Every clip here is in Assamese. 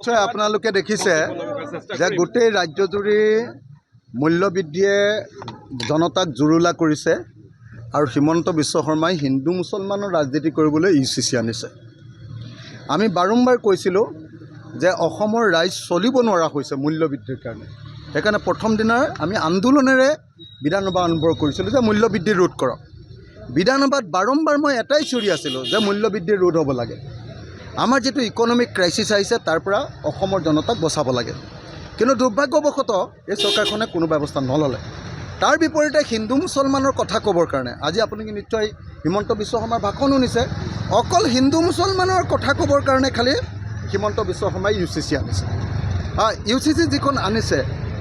নিশ্চয় আপোনালোকে দেখিছে যে গোটেই ৰাজ্যজুৰি মূল্যবৃদ্ধিয়ে জনতাক জুৰুলা কৰিছে আৰু হিমন্ত বিশ্ব শৰ্মাই হিন্দু মুছলমানৰ ৰাজনীতি কৰিবলৈ UCC আনিছে। আমি বাৰম্বাৰ কৈছিলোঁ যে অসমৰ ৰাইজ চলিব নোৱাৰা হৈছে মূল্যবৃদ্ধিৰ কাৰণে। সেইকাৰণে প্ৰথম দিনাৰ আমি আন্দোলনেৰে বিধানসভা আৰম্ভ কৰিছিলোঁ যে মূল্যবৃদ্ধি ৰোধ কৰক। বিধানসভাত বাৰম্বাৰ মই এটাই চিঞৰি আছিলোঁ যে মূল্যবৃদ্ধি ৰোধ হ'ব লাগে। আমাৰ যিটো ইকনমিক ক্ৰাইচিছ আহিছে তাৰ পৰা অসমৰ জনতাক বচাব লাগে। কিন্তু দুৰ্ভাগ্যবশতঃ এই চৰকাৰখনে কোনো ব্যৱস্থা নল'লে। তাৰ বিপৰীতে হিন্দু মুছলমানৰ কথা ক'বৰ কাৰণে আজি আপুনি নিশ্চয় হিমন্ত বিশ্ব শৰ্মাৰ ভাষণ শুনিছে। অকল হিন্দু মুছলমানৰ কথা ক'বৰ কাৰণে খালি হিমন্ত বিশ্ব শৰ্মাই UCC আনিছে। UCC যিখন আনিছে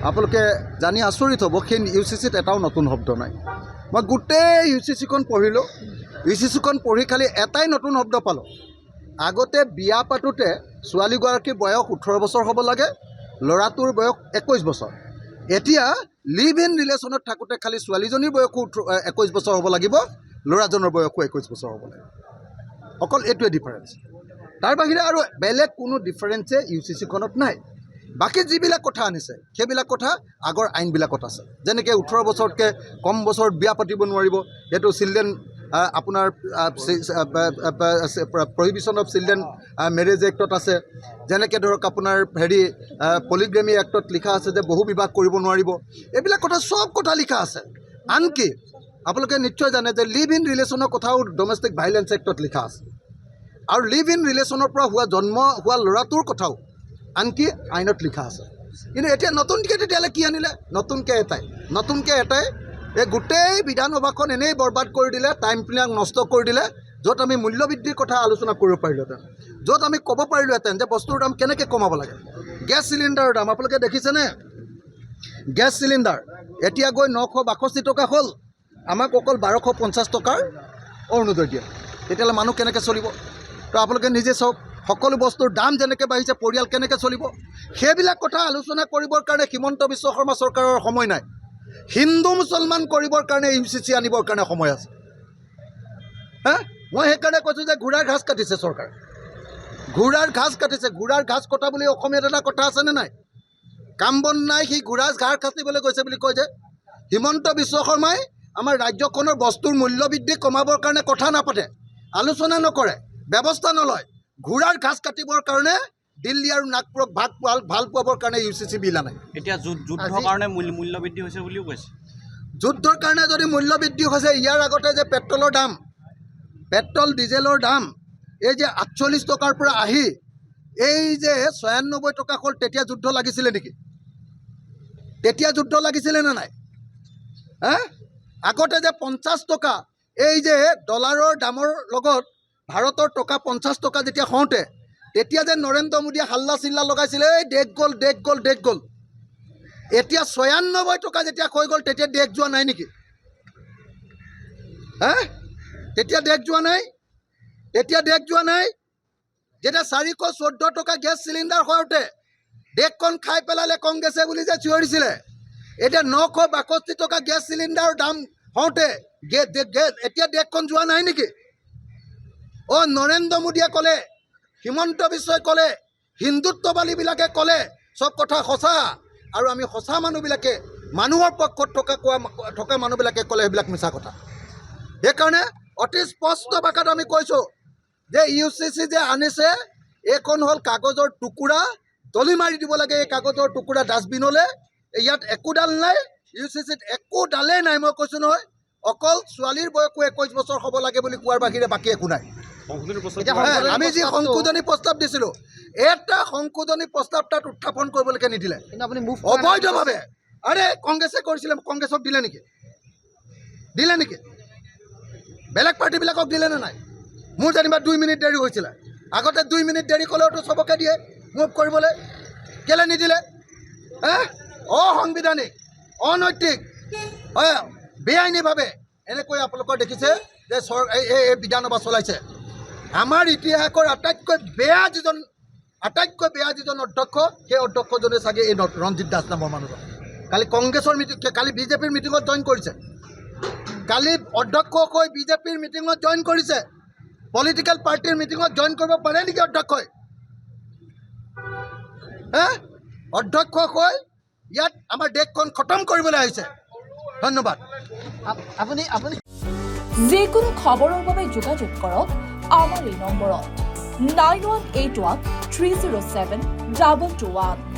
আপোনালোকে জানি আচৰিত হ'ব, সেই UCCত এটাও নতুন শব্দ নাই। মই গোটেই UCCখন পঢ়িলোঁ। UCCখন পঢ়ি খালি এটাই নতুন শব্দ পালোঁ। আগতে বিয়া পাতোঁতে ছোৱালীগৰাকীৰ বয়স 18 বছৰ হ'ব লাগে, ল'ৰাটোৰ বয়স 21 বছৰ। এতিয়া লিভ ইন ৰিলেশ্যনত থাকোঁতে খালি ছোৱালীজনীৰ বয়সো 21 বছৰ হ'ব লাগিব, ল'ৰাজনৰ বয়সো 21 বছৰ হ'ব লাগিব। অকল এইটোৱে ডিফাৰেঞ্চ। তাৰ বাহিৰে আৰু বেলেগ কোনো ডিফাৰেঞ্চে UCCখনত নাই। বাকী যিবিলাক কথা আনিছে সেইবিলাক কথা আগৰ আইনবিলাকত আছে। যেনেকৈ 18 বছৰতকৈ কম বছৰত বিয়া পাতিব নোৱাৰিব, সেইটো চিলড্ৰেন আপোনাৰ প্ৰহিবিশ্যন অফ চিলড্ৰেন মেৰেজ এক্টত আছে। যেনেকৈ ধৰক আপোনাৰ পলিগ্ৰামি এক্টত লিখা আছে যে বহু বিবাহ কৰিব নোৱাৰিব। এইবিলাক কথা চব কথা লিখা আছে। আনকি আপোনালোকে নিশ্চয় জানে যে লিভ ইন ৰিলেশ্যনৰ কথাও ডমেষ্টিক ভাইলেঞ্চ এক্টত লিখা আছে। আৰু লিভ ইন ৰিলেশ্যনৰ পৰা জন্ম হোৱা ল'ৰাটোৰ কথাও আনকি আইনত লিখা আছে। কিন্তু এতিয়া নতুনকৈ তেতিয়াহ'লে কি আনিলে? নতুনকৈ এটাই এই গোটেই বিধানসভাখন এনেই বৰবাদ কৰি দিলে, টাইমবিলাক নষ্ট কৰি দিলে, য'ত আমি মূল্যবৃদ্ধিৰ কথা আলোচনা কৰিব পাৰিলোহেঁতেন, য'ত আমি ক'ব পাৰিলোহেঁতেন যে বস্তুৰ দাম কেনেকৈ কমাব লাগে। গেছ চিলিণ্ডাৰৰ দাম আপোনালোকে দেখিছেনে? গেছ চিলিণ্ডাৰ এতিয়া গৈ 962 টকা হ'ল, আমাক অকল 1250 টকাৰ অৰুণোদয় দিয়ে। তেতিয়াহ'লে মানুহ কেনেকৈ চলিব? তো আপোনালোকে নিজে চাওক, সকলো বস্তুৰ দাম যেনেকৈ বাঢ়িছে, পৰিয়াল কেনেকৈ চলিব? সেইবিলাক কথা আলোচনা কৰিবৰ কাৰণে হিমন্ত বিশ্ব শৰ্মা চৰকাৰৰ সময় নাই। হিন্দু মুছলমান কৰিবৰ কাৰণে UCC আনিবৰ কাৰণে সময় আছে। মই সেইকাৰণে কৈছোঁ যে ঘোঁৰাৰ ঘাচ কাটিছে চৰকাৰে। ঘোঁৰাৰ ঘাচ কাটিছে। ঘোঁৰাৰ ঘাচ কটা বুলি অসমীয়াত এটা কথা আছেনে নাই? কাম বন নাই, সি ঘোঁৰাৰ ঘাচ কাটিবলৈ গৈছে বুলি কয় যে। হিমন্ত বিশ্ব শৰ্মাই আমাৰ ৰাজ্যখনৰ বস্তুৰ মূল্যবৃদ্ধি কমাবৰ কাৰণে কথা নাপাতে, আলোচনা নকৰে, ব্যৱস্থা নলয়। ঘোঁৰাৰ ঘাচ কাটিবৰ কাৰণে দিল্লী আৰু নাগপুৰক ভাল পোৱাবৰ কাৰণে UCC বিল আনে। এতিয়া যুদ্ধৰ কাৰণে মূল্যবৃদ্ধি হৈছে বুলিও কৈছে। যুদ্ধৰ কাৰণে যদি মূল্যবৃদ্ধি হৈছে, ইয়াৰ আগতে যে পেট্ৰলৰ দাম, পেট্ৰল ডিজেলৰ দাম এই যে 48 টকাৰ পৰা আহি এই যে 96 টকা হ'ল, তেতিয়া যুদ্ধ লাগিছিলে নেকি? তেতিয়া যুদ্ধ লাগিছিলে নে নাই? আগতে যে 50 টকা এই যে ডলাৰৰ দামৰ লগত ভাৰতৰ টকা 50 টকা যেতিয়া হওঁতে, তেতিয়া যে নৰেন্দ্ৰ মোদীয়ে হাল্লা চিল্লা লগাইছিলে, এই দেশ গ'ল। এতিয়া 96 টকা যেতিয়া হৈ গ'ল, তেতিয়া দেশ যোৱা নাই নেকি? তেতিয়া দেশ যোৱা নাই? যেতিয়া 414 টকা গেছ চিলিণ্ডাৰ হওঁতে দেশখন খাই পেলালে কংগ্ৰেছে বুলি যে চিঞৰিছিলে, এতিয়া 962 টকা গেছ চিলিণ্ডাৰৰ দাম হওঁতে এতিয়া দেশখন যোৱা নাই নেকি? নৰেন্দ্ৰ মোদীয়ে ক'লে, হিমন্ত বিশ্বই ক'লে, হিন্দুত্ববাদীবিলাকে ক'লে, চব কথা সঁচা। আৰু আমি সঁচা মানুহবিলাকে, মানুহৰ পক্ষত থকা মানুহবিলাকে ক'লে সেইবিলাক মিছা কথা। সেইকাৰণে অতি স্পষ্ট ভাষাত আমি কৈছোঁ যে UCC যে আনিছে, এইখন হ'ল কাগজৰ টুকুৰা, দলি মাৰি দিব লাগে এই কাগজৰ টুকুৰা ডাষ্টবিনলৈ। ইয়াত একোডাল নাই, UCCত একোডালেই নাই। মই কৈছোঁ নহয়, অকল ছোৱালীৰ বয়সো 21 বছৰ হ'ব লাগে বুলি কোৱাৰ বাহিৰে বাকী একো নাই। আমি যি সংশোধনী প্ৰস্তাৱ দিছিলোঁ, এটা সংশোধনী প্ৰস্তাৱ তাত উত্থাপন কৰিবলৈকে নিদিলে অবৈধভাৱে। আৰে কংগ্ৰেছে কৰিছিলে, কংগ্ৰেছক দিলে নেকি? বেলেগ পাৰ্টিবিলাকক দিলে নে নাই? মোৰ যেনিবা 2 মিনিট দেৰি হৈছিলে। আগতে 2 মিনিট দেৰি ক'লেওতো চবকে দিয়ে মুভ কৰিবলৈ। কেলৈ নিদিলে? অসাংবিধানিক, অনৈতিক, বেআইনীভাৱে এনেকৈ আপোনালোকৰ দেখিছে যে এই বিধানসভা চলাইছে। আমাৰ ইতিহাসৰ আটাইতকৈ বেয়া যিজন অধ্যক্ষ, সেই অধ্যক্ষজনে চাগে এই ৰঞ্জিত দাস নামৰ মানুহজন। কালি কংগ্ৰেছৰ কালি BJPৰ মিটিঙত জইন কৰিছে। কালি অধ্যক্ষ কৈ BJPৰ মিটিঙত জইন কৰিছে। পলিটিকেল পাৰ্টিৰ মিটিঙত জইন কৰিব পাৰে নেকি অধ্যক্ষই? অধ্যক্ষ হৈ ইয়াত আমাৰ দেশখন খতম কৰিবলৈ আহিছে। ধন্যবাদ। আপুনি যিকোনো খবৰৰ বাবে যোগাযোগ কৰক আমাৰ এই নম্বৰত 9181 307 2221।